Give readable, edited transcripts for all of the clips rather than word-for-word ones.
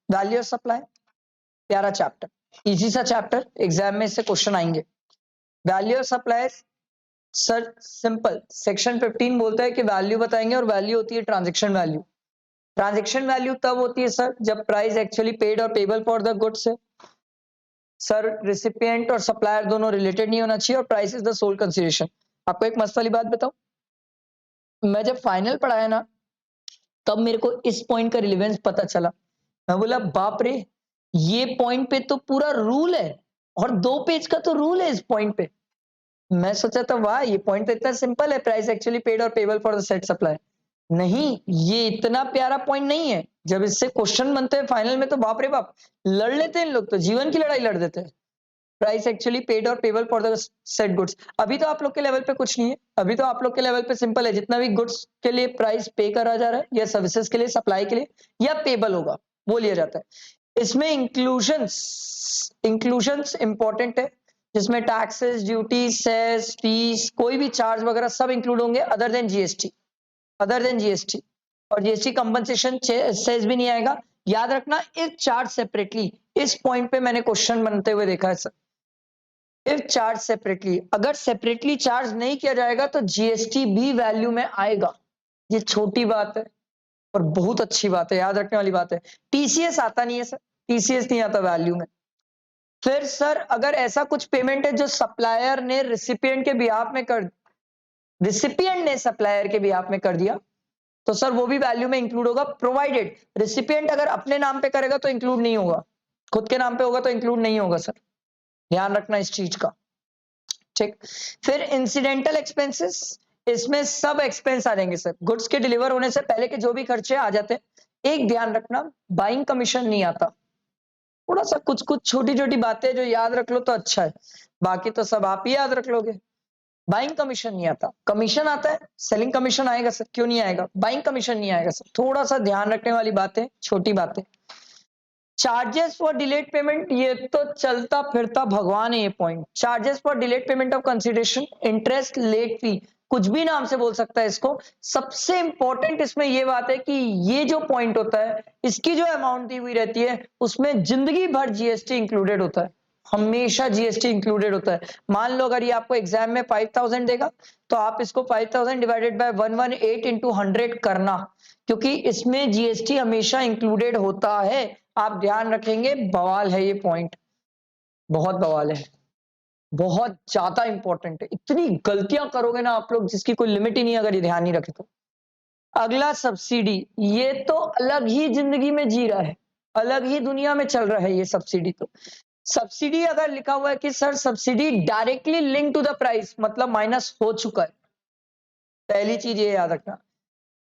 Value of supply, प्यारा chapter, easy सा chapter, exam में इससे क्वेश्चन आएंगे। Value of supply sir simple, section 15 बोलता है कि वैल्यू बताएंगे और वैल्यू होती है ट्रांजैक्शन वैल्यू। ट्रांजैक्शन वैल्यू तब होती है सर जब price actually paid or payable for the goods है। सर रिसिपिएंट और सप्लायर दोनों रिलेटेड नहीं होना चाहिए और price is the sole consideration. आपको एक मस्त वाली बात बताऊं, मैं जब फाइनल पढ़ाया ना तब मेरे को इस पॉइंट का रिलेवेंस पता चला। मैं बोला बाप रे, ये पॉइंट पे तो पूरा रूल है और 2 पेज का तो रूल है इस पॉइंट पे। मैं सोचा था वाह, ये पॉइंट तो इतना सिंपल है, price actually paid or payable for the set supply. नहीं, ये इतना प्यारा पॉइंट नहीं है। जब इससे क्वेश्चन बनते हैं फाइनल में तो बाप रे बाप, लड़ लेते हैं इन लोग, तो जीवन की लड़ाई लड़ देते हैं। Price actually paid or payable for the set goods. अभी तो आप लोग के लेवल पे कुछ नहीं है, अभी तो आप लोग के लेवल पे सिंपल है, जितना भी गुड्स के लिए प्राइस पे करा जा रहा है या सर्विसेज के लिए, सप्लाई के लिए या पेबल होगा वो लिया जाता है। इसमें इंक्लूजन्स इंपॉर्टेंट है, जिसमें टैक्सेस, ड्यूटी, सेस, फीस, कोई भी चार्ज वगैरह सब इंक्लूड होंगे अदर देन जीएसटी, और जीएसटी कंपनसेशन सेस भी नहीं आएगा। याद रखना, इफ चार्ज सेपरेटली, इस पॉइंट पे मैंने क्वेश्चन बनते हुए देखा है सर। इफ चार्ज सेपरेटली, अगर सेपरेटली चार्ज नहीं किया जाएगा तो जीएसटी भी वैल्यू में आएगा। ये छोटी बात है और बहुत अच्छी बात है, याद रखने वाली बात है। टीसीएस आता नहीं है सर, टीसीएस नहीं आता वैल्यू में। फिर सर अगर ऐसा कुछ पेमेंट है जो सप्लायर ने रिसिपिएंट के बिहाफ में कर, रिसिपिएंट ने सप्लायर के बिहाफ में कर दिया, तो सर वो भी वैल्यू में इंक्लूड होगा, प्रोवाइडेड रिसिपिएंट अगर अपने नाम पे करेगा तो इंक्लूड नहीं होगा, खुद के नाम पे होगा तो इंक्लूड नहीं होगा सर, ध्यान रखना इस चीज का। ठीक, फिर इंसिडेंटल एक्सपेंसेस, इसमें सब एक्सपेंस आ जाएंगे सर, गुड्स के डिलीवर होने से पहले के जो भी खर्चे आ जाते हैं। एक ध्यान रखना, बाइंग कमीशन नहीं आता। थोड़ा सा कुछ कुछ छोटी छोटी बातें जो याद रख लो तो अच्छा है, बाकी तो सब आप ही याद रख लोगे। बाइंग कमीशन नहीं आता, कमीशन आता है, सेलिंग कमीशन आएगा सर, क्यों नहीं आएगा, बाइंग कमीशन नहीं आएगा सर। थोड़ा सा ध्यान रखने वाली बातें, छोटी बातें। चार्जेस फॉर डिलेड पेमेंट, ये तो चलता फिरता भगवान है ये point. Charges for delayed payment of consideration, interest, late fee, कुछ भी नाम से बोल सकता है इसको। सबसे इंपॉर्टेंट इसमें ये बात है कि ये जो पॉइंट होता है, इसकी जो अमाउंट दी हुई रहती है उसमें जिंदगी भर जीएसटी इंक्लूडेड होता है, हमेशा जीएसटी इंक्लूडेड होता है। मान लो अगर ये आपको एग्जाम में 5000 देगा तो आप इसको 5000 डिवाइडेड बाय 118 इंटू 100 करना, क्योंकि इसमें जीएसटी हमेशा इंक्लूडेड होता है। आप ध्यान रखेंगे, बवाल है ये पॉइंट, बहुत बवाल है, बहुत ज्यादा इंपॉर्टेंट है। इतनी गलतियां करोगे ना आप लोग जिसकी कोई लिमिट ही नहीं, अगर ये ध्यान नहीं रखे तो। अगला सब्सिडी, ये तो अलग ही जिंदगी में जी रहा है, अलग ही दुनिया में चल रहा है ये सब्सिडी। तो सब्सिडी अगर लिखा हुआ है कि sir subsidy directly link to the price, मतलब माइनस हो चुका है, पहली चीज ये याद रखना।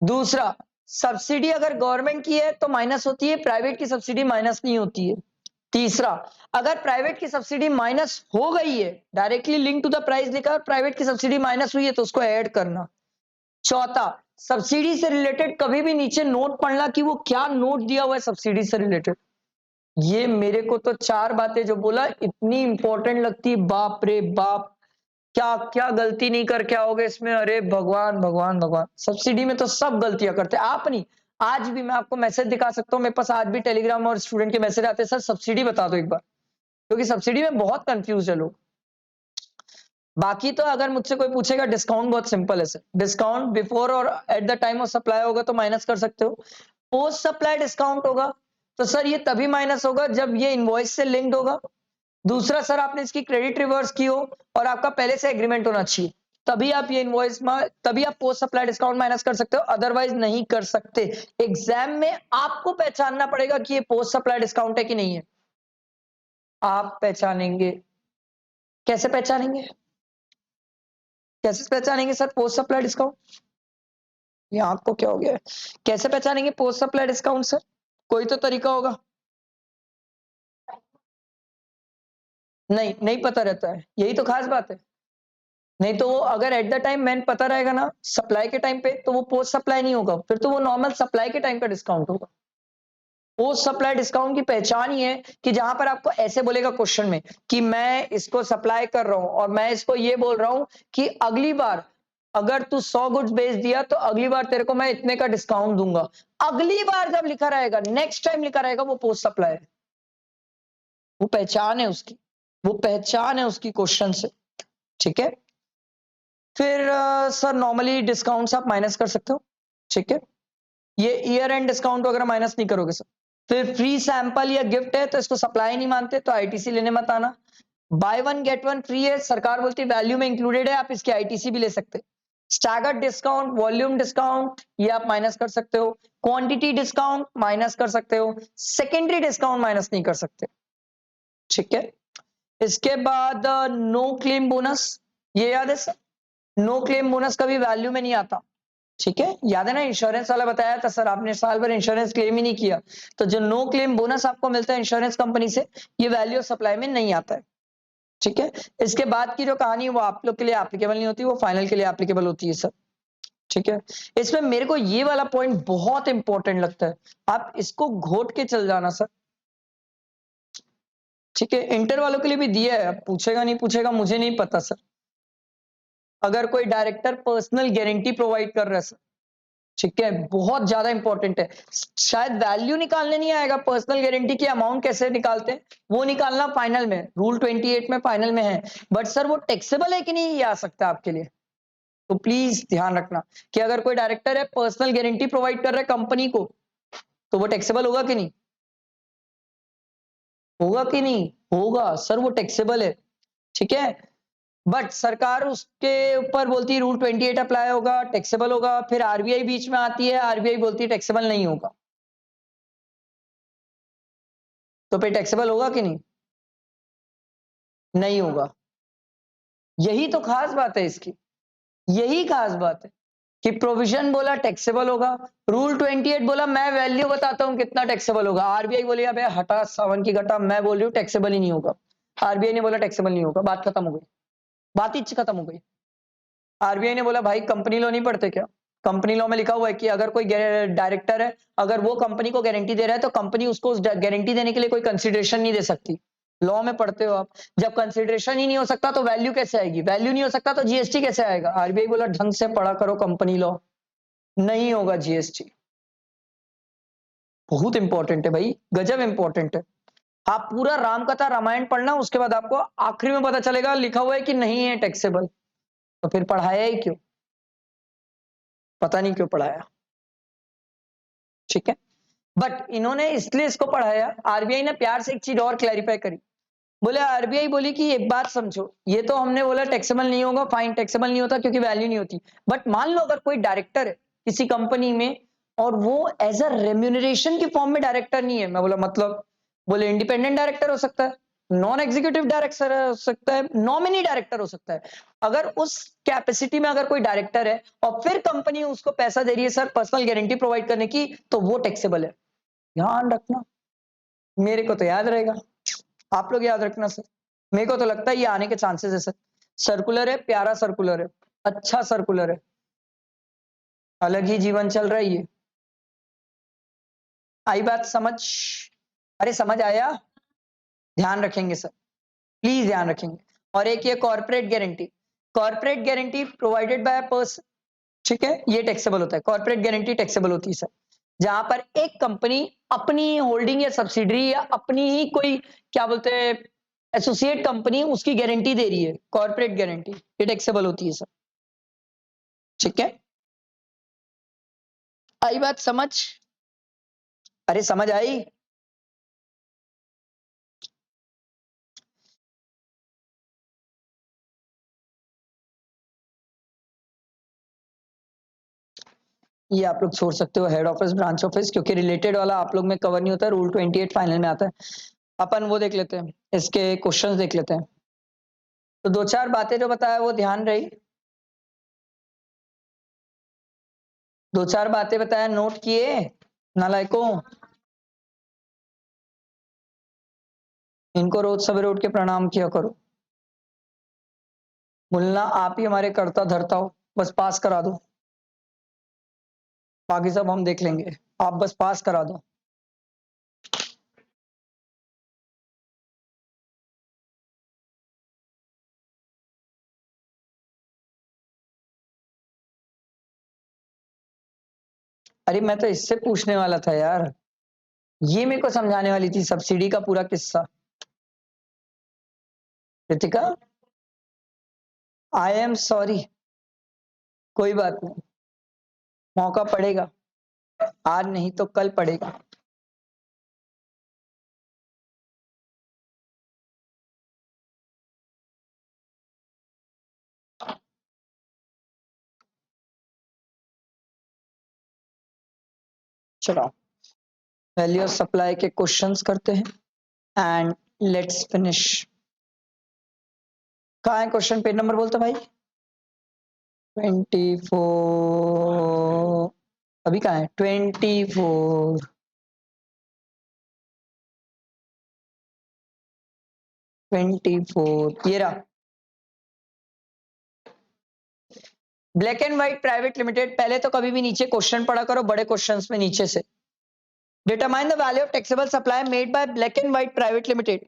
दूसरा, सब्सिडी अगर गवर्नमेंट की है तो माइनस होती है, प्राइवेट की सब्सिडी माइनस नहीं होती है। तीसरा, अगर प्राइवेट की सब्सिडी माइनस हो गई है, directly link to the price लिखा है, प्राइवेट की सब्सिडी माइनस हुई है तो उसको ऐड करना। चौथा, सब्सिडी से रिलेटेड कभी भी नीचे नोट पढ़ना कि वो क्या नोट दिया हुआ है सब्सिडी से रिलेटेड। ये मेरे को तो 4 बातें जो बोला इतनी इंपॉर्टेंट लगती, बाप रे बाप, क्या क्या गलती नहीं करके आओगे इसमें, अरे भगवान भगवान भगवान। सब्सिडी में तो सब गलतियां करते हैं, आप नहीं, आज भी मैं आपको मैसेज दिखा सकता हूँ, मेरे पास आज भी टेलीग्राम और स्टूडेंट के मैसेज आते हैं, सर सब्सिडी बता दो एक बार, क्योंकि सब्सिडी में बहुत कंफ्यूज है लोग। बाकी तो अगर मुझसे कोई पूछेगा, डिस्काउंट बहुत सिंपल है सर, डिस्काउंट बिफोर और at the time of supply होगा तो माइनस कर सकते हो, पोस्ट सप्लाई डिस्काउंट होगा तो सर ये तभी माइनस होगा जब ये इनवॉइस से लिंक्ड होगा। दूसरा, सर आपने इसकी क्रेडिट रिवर्स की हो और आपका पहले से एग्रीमेंट होना चाहिए, तभी आप ये इनवॉइस में, तभी आप पोस्ट सप्लाई डिस्काउंट माइनस कर सकते हो, अदरवाइज नहीं कर सकते। एग्जाम में आपको पहचानना पड़ेगा कि ये पोस्ट सप्लाई डिस्काउंट है कि नहीं है, आप पहचानेंगे। कैसे पहचानेंगे, कैसे पहचानेंगे सर पोस्ट सप्लाई डिस्काउंट, ये आपको क्या हो गया, कैसे पहचानेंगे पोस्ट सप्लाई डिस्काउंट सर, कोई तो तरीका होगा। नहीं, नहीं पता रहता है, यही तो खास बात है। नहीं तो अगर एट द टाइम मैन पता रहेगा ना सप्लाई के टाइम पे, तो वो पोस्ट सप्लाई नहीं होगा, फिर तो वो नॉर्मल सप्लाई के टाइम का डिस्काउंट होगा। पोस्ट सप्लाई डिस्काउंट की पहचान ही है कि जहां पर आपको ऐसे बोलेगा क्वेश्चन में कि मैं इसको सप्लाई कर रहा हूं और मैं इसको ये बोल रहा हूं कि अगली बार अगर तू 100 गुड्स बेच दिया तो अगली बार तेरे को मैं इतने का डिस्काउंट दूंगा। अगली बार जब लिखा रहेगा, नेक्स्ट टाइम लिखा रहेगा, वो पोस्ट सप्लाई है, वो पहचान है उसकी, वो पहचान है उसकी क्वेश्चन से। ठीक है, फिर सर नॉर्मली डिस्काउंट्स आप माइनस कर सकते हो। ठीक है, ये ईयर एंड डिस्काउंट वगैरह माइनस नहीं करोगे सर। फिर फ्री सैंपल या गिफ्ट है तो इसको सप्लाई नहीं मानते, तो आईटीसी लेने मत आना। By one get one free है, सरकार बोलती है वैल्यू में इंक्लूडेड है, आप इसकी आईटीसी भी ले सकते हैं। स्टैगर्ड डिस्काउंट, वॉल्यूम डिस्काउंट, ये आप माइनस कर सकते हो। क्वांटिटी डिस्काउंट माइनस कर सकते हो, सेकेंडरी डिस्काउंट माइनस नहीं कर सकते। ठीक है, इसके बाद नो क्लेम बोनस, ये याद है सर, नो क्लेम बोनस कभी वैल्यू में नहीं आता। ठीक है, याद है ना, इंश्योरेंस वाला बताया था सर, आपने साल भर इंश्योरेंस क्लेम ही नहीं किया, तो जो नो क्लेम बोनस आपको मिलता है इंश्योरेंस कंपनी से, ये वैल्यू ऑफ सप्लाई में नहीं आता है। ठीक है, इसके बाद की जो कहानी वो आप लोग के लिए एप्लीकेबल नहीं होती, वो फाइनल के लिए एप्लीकेबल होती है सर। ठीक है, इसमें मेरे को ये वाला पॉइंट बहुत इंपॉर्टेंट लगता है, आप इसको घोट के चल जाना सर। ठीक है, इंटर वालों के लिए भी दिया है, पूछेगा नहीं पूछेगा मुझे नहीं पता सर। अगर कोई डायरेक्टर पर्सनल गारंटी प्रोवाइड कर रहा है सर, ठीक है, बहुत ज्यादा इंपॉर्टेंट है, शायद वैल्यू निकालने नहीं आएगा, पर्सनल गारंटी की अमाउंट कैसे निकालते हैं वो निकालना फाइनल में, रूल 28 में फाइनल में है, बट सर वो टैक्सेबल है कि नहीं ये आ सकता है आपके लिए। तो प्लीज ध्यान रखना कि अगर कोई डायरेक्टर है पर्सनल गारंटी प्रोवाइड कर रहा है कंपनी को, तो वो टैक्सेबल होगा कि नहीं, होगा कि नहीं, होगा सर, वो टैक्सेबल है। ठीक है, बट सरकार उसके ऊपर बोलती है रूल 28 अप्लाई होगा, टैक्सेबल होगा, फिर आरबीआई बीच में आती है, आरबीआई बोलती है टैक्सेबल नहीं होगा, तो फिर टैक्सेबल होगा कि नहीं, नहीं होगा। यही तो खास बात है इसकी, यही खास बात है कि प्रोविजन बोला टैक्सेबल होगा, रूल 28 बोला मैं वैल्यू बताता हूं कितना टैक्सेबल होगा, आरबीआई बोले अबे हटा सावन की घटा, मैं बोल रही हूँ टैक्सेबल ही नहीं होगा, आरबीआई ने बोला टैक्सेबल नहीं होगा, बात खत्म हो गई, बात ही खत्म हो गई। आरबीआई ने बोला भाई कंपनी लॉ नहीं पढ़ते क्या, कंपनी लॉ में लिखा हुआ है कि अगर कोई डायरेक्टर है, अगर वो कंपनी को गारंटी दे रहा है तो कंपनी उसको उस गारंटी देने के लिए कोई कंसिडरेशन नहीं दे सकती। लॉ में पढ़ते हो आप, जब कंसिडरेशन ही नहीं हो सकता तो वैल्यू कैसे आएगी, वैल्यू नहीं हो सकता तो जीएसटी कैसे आएगा, आरबीआई बोला ढंग से पढ़ा करो कंपनी लॉ, नहीं होगा जीएसटी। बहुत इंपॉर्टेंट है भाई, गजब इंपॉर्टेंट है। आप पूरा रामकथा रामायण पढ़ना, उसके बाद आपको आखिरी में पता चलेगा लिखा हुआ है कि नहीं है टैक्सेबल, तो फिर पढ़ाया ही क्यों, पता नहीं क्यों पढ़ाया। ठीक है, बट इन्होंने इसलिए इसको पढ़ाया, आरबीआई ने प्यार से एक चीज और क्लैरिफाई करी, बोले आरबीआई बोली कि एक बात समझो, ये तो हमने बोला टैक्सेबल नहीं होगा, फाइन टैक्सेबल नहीं होता क्योंकि वैल्यू नहीं होती, बट मान लो अगर कोई डायरेक्टर है किसी कंपनी में और वो एज अ रेम्यूनरेशन की फॉर्म में डायरेक्टर नहीं है, मैं बोला मतलब, बोले इंडिपेंडेंट डायरेक्टर हो सकता है, नॉन एग्जीक्यूटिव डायरेक्टर हो सकता है, नॉमिनी डायरेक्टर हो सकता है, अगर उस कैपेसिटी में अगर कोई डायरेक्टर है और फिर कंपनी उसको पैसा दे रही है सर पर्सनल गारंटी प्रोवाइड करने की, तो वो टैक्सेबल है। ध्यान रखना, मेरे को तो याद रहेगा, आप लोग याद रखना सर, मेरे को तो लगता है ये आने के चांसेस है सर। सर्कुलर है, प्यारा सर्कुलर है, अच्छा सर्कुलर है, अलग ही जीवन चल रहा है ये। आई बात समझ, अरे समझ आया, ध्यान रखेंगे सर, प्लीज ध्यान रखेंगे। और एक ये corporate guarantee, corporate guarantee provided by person, ठीक है, ये टैक्सेबल होता है, कॉर्पोरेट गारंटी टैक्सेबल होती है सर, जहां पर एक कंपनी अपनी होल्डिंग या सब्सिडरी या अपनी ही कोई क्या बोलते हैं एसोसिएट कंपनी उसकी गारंटी दे रही है, कॉर्पोरेट गारंटी, ये टैक्सेबल होती है सर। ठीक है, आई बात समझ, अरे समझ आई। ये आप लोग छोड़ सकते हो हेड ऑफिस ब्रांच ऑफिस, क्योंकि रिलेटेड वाला आप लोग में कवर नहीं होता है, रूल 28 फाइनल में आता है। अपन वो देख लेते हैं, इसके क्वेश्चंस देख लेते हैं। तो दो चार बातें जो बताया वो ध्यान रही, दो चार बातें बताया नोट किए नालायकों, इनको रोज सवेरे उठ के प्रणाम किया करो, बोलना आप ही हमारे कर्ता धर्ता हो, बस पास करा दो, बाकी सब हम देख लेंगे, आप बस पास करा दो। अरे मैं तो इससे पूछने वाला था यार, ये मेरे को समझाने वाली थी सब्सिडी का पूरा किस्सा। कृतिका, आई एम सॉरी, कोई बात नहीं, मौका पड़ेगा, आज नहीं तो कल पड़ेगा। चलो वैल्यू ऑफ सप्लाई के क्वेश्चंस करते हैं एंड लेट्स फिनिश। कहाँ है क्वेश्चन, पेज नंबर बोलते भाई? 24, अभी कहाँ है? 24, 24 ये रहा। Black and white private limited, पहले तो कभी भी नीचे क्वेश्चन पढ़ा करो, बड़े क्वेश्चंस में नीचे से। Determine the value of taxable supply made by Black and White Private Limited.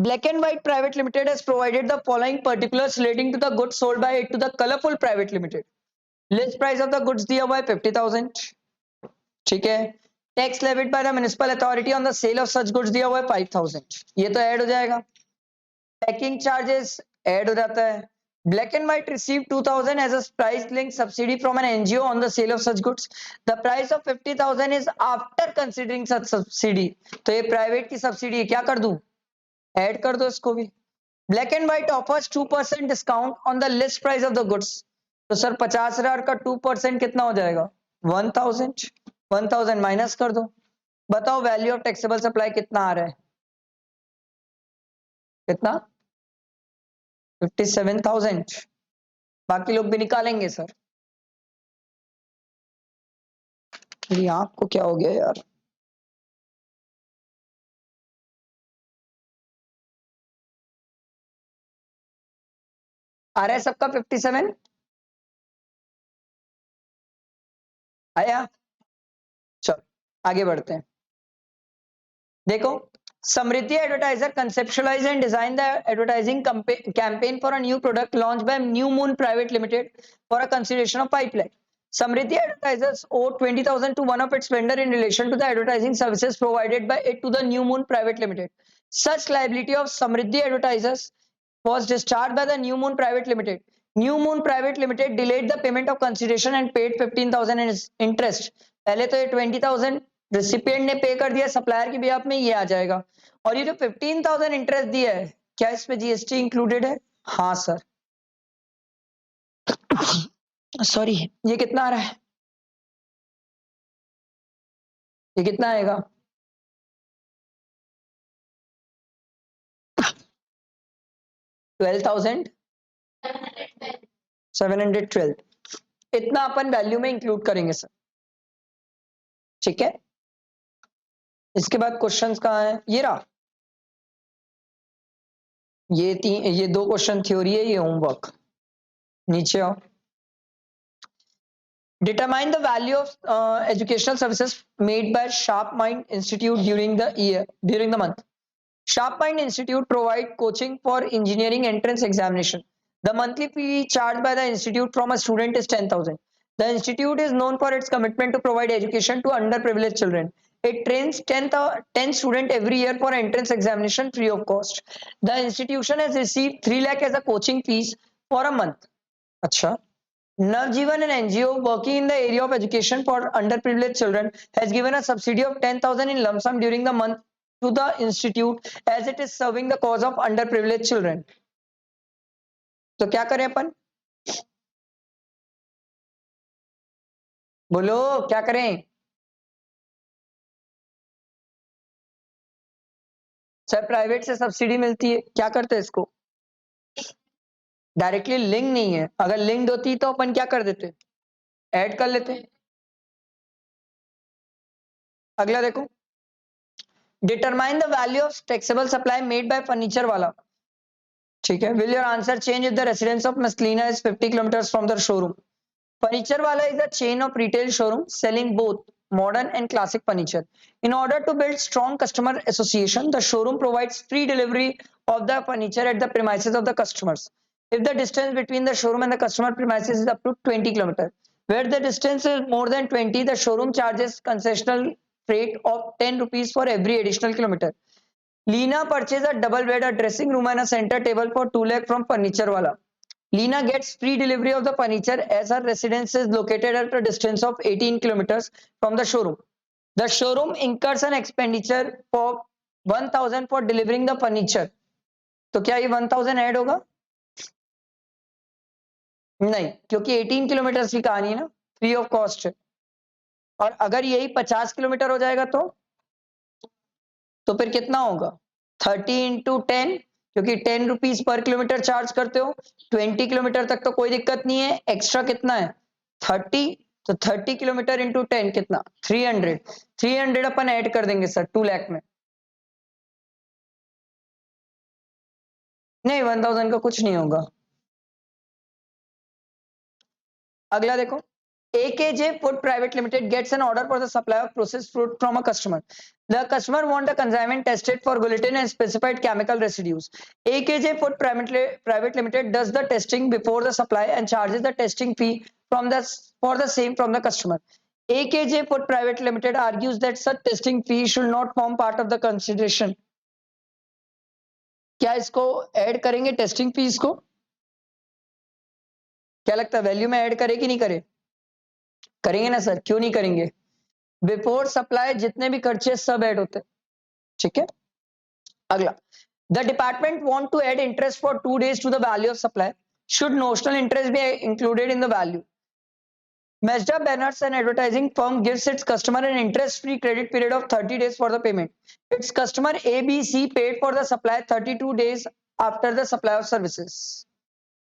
Black and White Private Limited has provided the following particulars relating to the goods sold by it to the Colorful Private Limited. List price of the goods दिया हुआ है 50,000, ठीक है। Tax levied by the municipal authority on the sale of such goods दिया हुआ है 5,000, ये तो ऐड हो जाएगा। पैकिंग चार्जेस ऐड हो जाता है। Black and White received 2,000 as a price-linked subsidy from an NGO on the sale of such goods. The price of 50,000 is after considering such subsidy. तो ये प्राइवेट की सब्सिडी है, क्या कर दूं? ऐड कर दो इसको भी। Black and White offers 2% discount on the list price of the goods. तो सर 50,000 का 2% कितना हो जाएगा? 1,000। 1,000 माइनस कर दो, बताओ वैल्यू ऑफ टैक्सेबल सप्लाई कितना आ रहा है? कितना? 57,000। बाकी लोग भी निकालेंगे सर। मेरी आंख को क्या हो गया यार? आ रहा है सबका 57? आया? चलो आगे बढ़ते हैं। देखो, समृद्धि advertiser conceptualize and design the advertising campaign for a new product launched by New Moon Private Limited for a consideration of 5 lakh. Samriddhi Advertisers owed 20,000 to one of its vendor in relation to the advertising services provided by it to the New Moon Private Limited. Such liability of Samriddhi Advertisers was discharged by the New Moon Private Limited. New Moon Private Limited delayed the payment of consideration and paid 15,000 in interest. पहले तो ये 20,000 recipient ने पे कर दिया, supplier के behalf में ये आ जाएगा। और ये जो 15,000 इंटरेस्ट दिया है, क्या इसमें जीएसटी इंक्लूडेड है? हाँ सर। सॉरी, ये कितना आ रहा है? ये कितना आएगा? 12,712। इतना अपन वैल्यू में इंक्लूड करेंगे सर, ठीक है। इसके बाद क्वेश्चंस कहाँ है? ये रहा। ये दो क्वेश्चन थ्योरी है, ये होमवर्क। नीचे आओ। Determine the value of educational services made by Sharp Mind Institute during the month. Sharp Mind Institute provide coaching for engineering entrance examination. The monthly fee charged by the institute from a student is 10,000. The institute is known for its commitment to provide education to underprivileged children. It trains 10 students every year for entrance examination free of cost. The institution has received 3 lakh as a coaching fees for a month. अच्छा, Navjeevan, an NGO working in the area of education for underprivileged children, has given a subsidy of 10,000 in lump sum during the month to the institute as it is serving the cause of underprivileged children. तो क्या करें अपन? बोलो क्या करें? Sir private से subsidy मिलती है, क्या करते हैं इसको? डायरेक्टली लिंक नहीं है, अगर लिंक्ड होती तो अपन क्या कर देते? ऐड कर लेते। अगला देखो, determine the value of taxable supply made by furniture वाला, ठीक है। Will your answer change if the residence of मस्लिना is 50 kilometres from the showroom? Furniture वाला is a chain of retail showroom selling both modern and classic furniture. In order to build strong customer association, the showroom provides free delivery of the furniture at the premises of the customers. If the distance between the showroom and the customer premises is up to 20 kilometers, Where the distance is more than 20, the showroom charges concessional freight of 10 rupees for every additional kilometer. Leena purchased a double bed, a dressing room and a center table for 2 lakh from furniture wala. Leena gets free delivery of the furniture as her residence is located at a distance of 18 kilometers from the showroom. The showroom incurs an expenditure for 1000 for delivering the furniture. तो क्या ये 1000 add होगा? नहीं, क्योंकि 18 kilometre की कहानी है ना, फ्री ऑफ कॉस्ट है। और अगर यही 50 किलोमीटर हो जाएगा तो फिर कितना होगा? 30 इंटू 10, क्योंकि 10 रुपीज पर किलोमीटर चार्ज करते हो। 20 किलोमीटर तक तो कोई दिक्कत नहीं है। एक्स्ट्रा कितना है? 30। तो 30 किलोमीटर इंटू 10 कितना? 300। 300 अपन ऐड कर देंगे सर 2 लाख में। नहीं, 1000 का कुछ नहीं होगा। अगला देखो, AKJ Food Private Limited gets an order for the supply of processed fruit from a customer. The customer wants the consignment tested for gluten and specified chemical residues. AKJ Food Private Limited does the testing before the supply and charges the testing fee for the same from the customer. AKJ Food Private Limited argues that such testing fee should not form part of the consideration. क्या इसको add करेंगे testing fees को? क्या लगता है value में add करे कि नहीं करे? करेंगे ना सर, क्यों नहीं करेंगे? बिफोर सप्लाई जितने भी खर्चे सब ऐड होते हैं। ठीक है, अगला, the department want to add interest for 2 days to the value of supply. Should notional interest be included in the value? Mazda Banners and Advertising firm gives its customer an interest-free credit period of 30 days for the payment. Its customer ABC paid for the supply 32 days after the supply of services.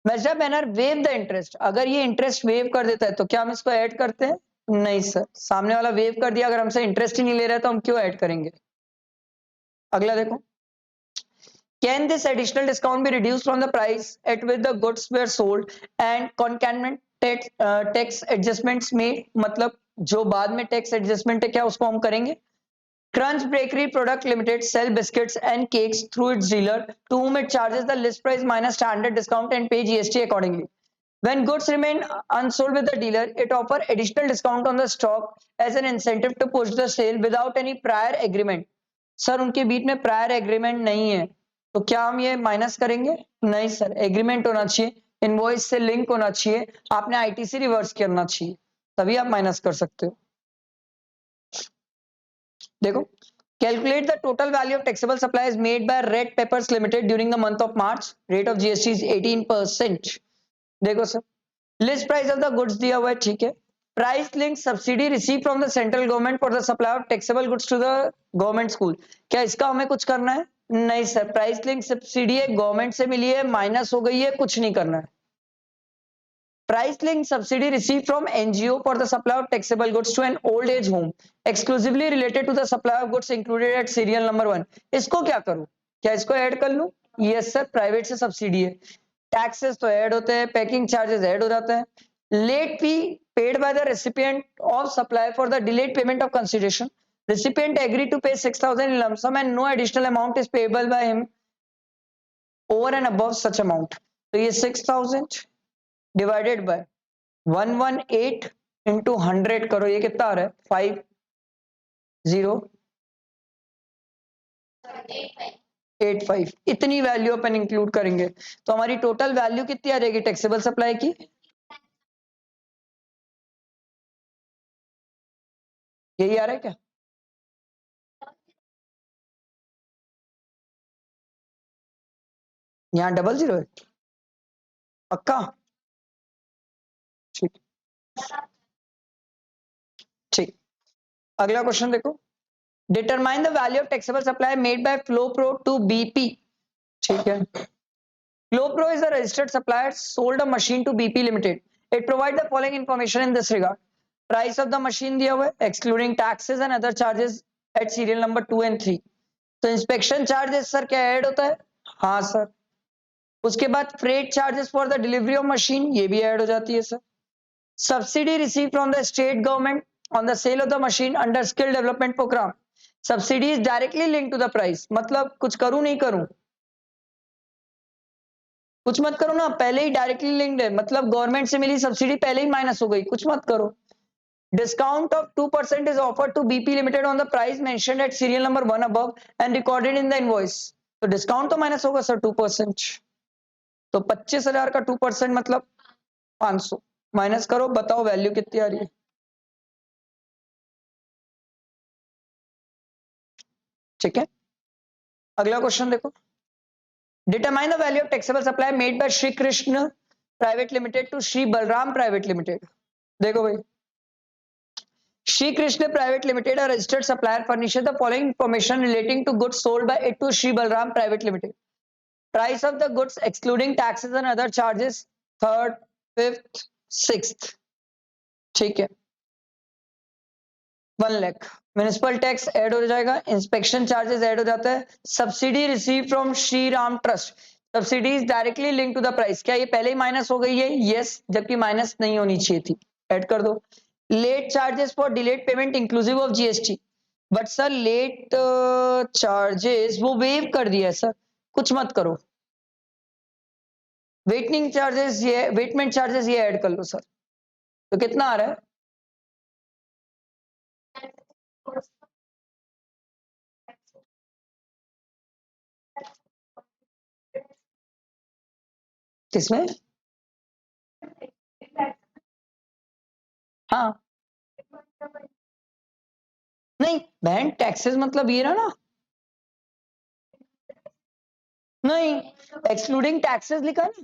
Mazda Banner waive the interest. अगर ये interest wave कर देता है तो क्या हम इसको add करते हैं? नहीं सर, सामने वाला वेव कर दिया, अगर हमसे इंटरेस्ट ही नहीं ले रहा है तो हम क्यों ऐड करेंगे? अगला देखो, can this additional discount be reduced from the price at which the goods were sold and concatenant tax adjustments made? मतलब जो बाद में टैक्स एडजस्टमेंट है क्या उसको हम करेंगे? Crunch Bakery Product Limited sell biscuits and cakes through its dealer to whom it charges the list price minus standard discount and pay GST accordingly. When goods remain unsold with the dealer, it offers additional discount on the stock as an incentive to push the sale without any prior agreement. Sir उनके बीच में prior agreement नहीं है तो क्या हम ये minus करेंगे? नहीं सर, एग्रीमेंट होना चाहिए, इनवॉइस से लिंक होना चाहिए, आपने आईटीसी रिवर्स करना चाहिए, तभी आप माइनस कर सकते हो। देखो, calculate the total value of taxable supplies made by Red Peppers Limited during the month of March. Rate of GST is 18%. देखो sir, list price of the goods दिया हुआ है, ठीक है। Price link subsidy receive from the central government for the supply of taxable goods to the government school. क्या इसका हमें कुछ करना है? नहीं सर, प्राइस लिंक सब्सिडी है, गवर्नमेंट से मिली है, माइनस हो गई है, कुछ नहीं करना है। Price link subsidy received from NGO for the supply of taxable goods to an old age home, exclusively related to the supply of goods included at serial number 1. इसको क्या करूं? क्या इसको ऐड कर लूं? यस सर, प्राइवेट से subsidy है, taxes तो ऐड होते हैं, पैकिंग चार्जेस ऐड हो जाते हैं। Late fee paid by the recipient of supply for the delayed payment of consideration. recipient agreed to pay 6000 in lump sum and no additional amount is payable by him over and above such amount. तो ये 6000 divided by 118 into 100 करो, ये कितना आ रहा है? 5085। इतनी value अपन include करेंगे तो हमारी टोटल वैल्यू कितनी आ जाएगी टैक्सेबल सप्लाई की? यही आ रहा है क्या? यहाँ 00 है पक्का? ठीक ठीक, अगला क्वेश्चन देखो, determine the value of taxable supply made by Flopro to BP. ठीक है, फ्लोप्रो is a registered supplier sold a machine to BP Limited. It provides the following information in this regard. Price of the machine दिया हुआ है, excluding taxes and other charges at serial number 2 and 3. तो inspection charges sir क्या add होता है? हाँ sir. उसके बाद freight charges for the delivery of machine, ये भी ऐड हो जाती है sir. Subsidy received from the state government on the sale of the machine under skill development program. Subsidy is directly linked to the price. मतलब कुछ करूं नहीं करूं? कुछ मत करो ना, पहले ही डायरेक्टली लिंक्ड है, मतलब गवर्नमेंट से मिली सब्सिडी पहले ही माइनस हो गई, कुछ मत करो। Discount of 2% is offered to BP Limited on the price mentioned at serial number 1 above and recorded in the invoice. तो डिस्काउंट तो माइनस होगा सर 2%, तो 25,000 का 2% मतलब 500 माइनस करो, बताओ वैल्यू कितनी आ रही है। ठीक है, अगला क्वेश्चन देखो। Determine the value of taxable supply made by Shri Krishna private limited to Shri Balram private limited. देखो भाई, Shri Krishna Private Limited, a registered supplier, furnishes the following information relating to goods sold by it to Shri Balram Private Limited. Price of the goods excluding taxes and other charges, third, fifth, sixth. ठीक है, 1 lakh. Municipal tax add हो जाएगा, inspection charges add हो जाता है, subsidy receive from Shri Ram trust, subsidy is directly link to the price. क्या ये पहले ही माइनस हो गई है? यस, जबकि माइनस नहीं होनी चाहिए थी, ऐड कर दो। Late charges for delayed payment inclusive of GST, but sir late charges वो वेव कर दिया है सर, कुछ मत करो। वेटिंग चार्जेस ये, वेटमेंट चार्जेस ये ऐड कर लो सर, तो कितना आ रहा है? किसमें? हाँ, नहीं बहन, टैक्सेस मतलब ये रहा ना, नहीं एक्सक्लूडिंग टैक्सेस लिखा है ना,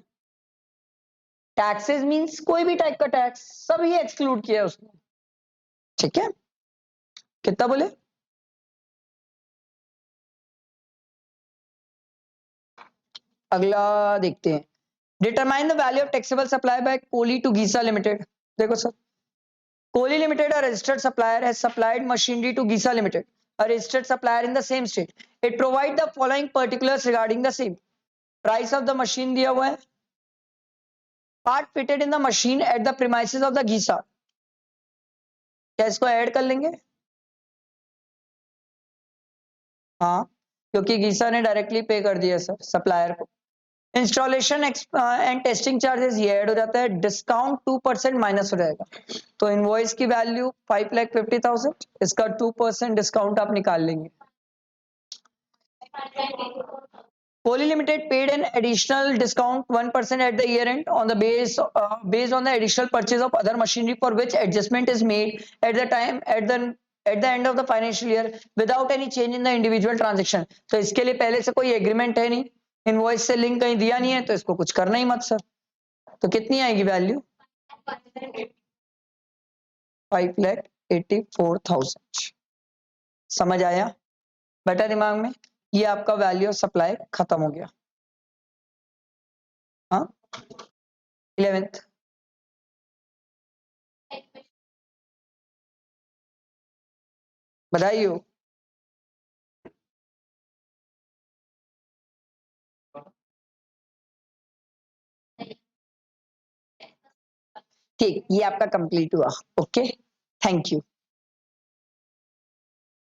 टैक्सेस मींस कोई भी टाइप का टैक्स, सब ही एक्सक्लूड किया है उसने। ठीक है, कितना बोले? अगला देखते हैं। Determine the value of taxable supply by Koli to गीसा लिमिटेड। देखो sir, Koli limited a registered supplier has supplied machinery to Gisa Limited, a registered supplier in the same state. It provide the following particulars regarding the same. Price of the machine दिया हुआ है, part fitted in the machine at the premises of the Gisa, क्या इसको add कर लेंगे? हाँ, क्योंकि Giza ने डायरेक्टली पे कर दिया सर सप्लायर को। इंस्टॉलेशन एंड टेस्टिंग चार्जेस ये ऐड हो जाता है, डिस्काउंट 2% माइनस हो जाएगा, तो इनवॉइस की वैल्यू 5,50,000, इसका 2% डिस्काउंट आप निकाल लेंगे। Poly Limited paid an additional discount 1% at the year end on the based on the additional purchase of other machinery for which adjustment is made at the time at the end of the financial year without any change in the individual transaction. तो इसके लिए पहले से कोई agreement है नहीं, invoice से link कहीं दिया नहीं है, तो इसको कुछ करना ही मत सर। तो कितनी आएगी वैल्यू? 5,84,000। समझ आया बेटा दिमाग में? ये आपका वैल्यू ऑफ सप्लाई खत्म हो गया। हाँ, 11th बधाई हो। ठीक, ये आपका कंप्लीट हुआ। Okay, thank you.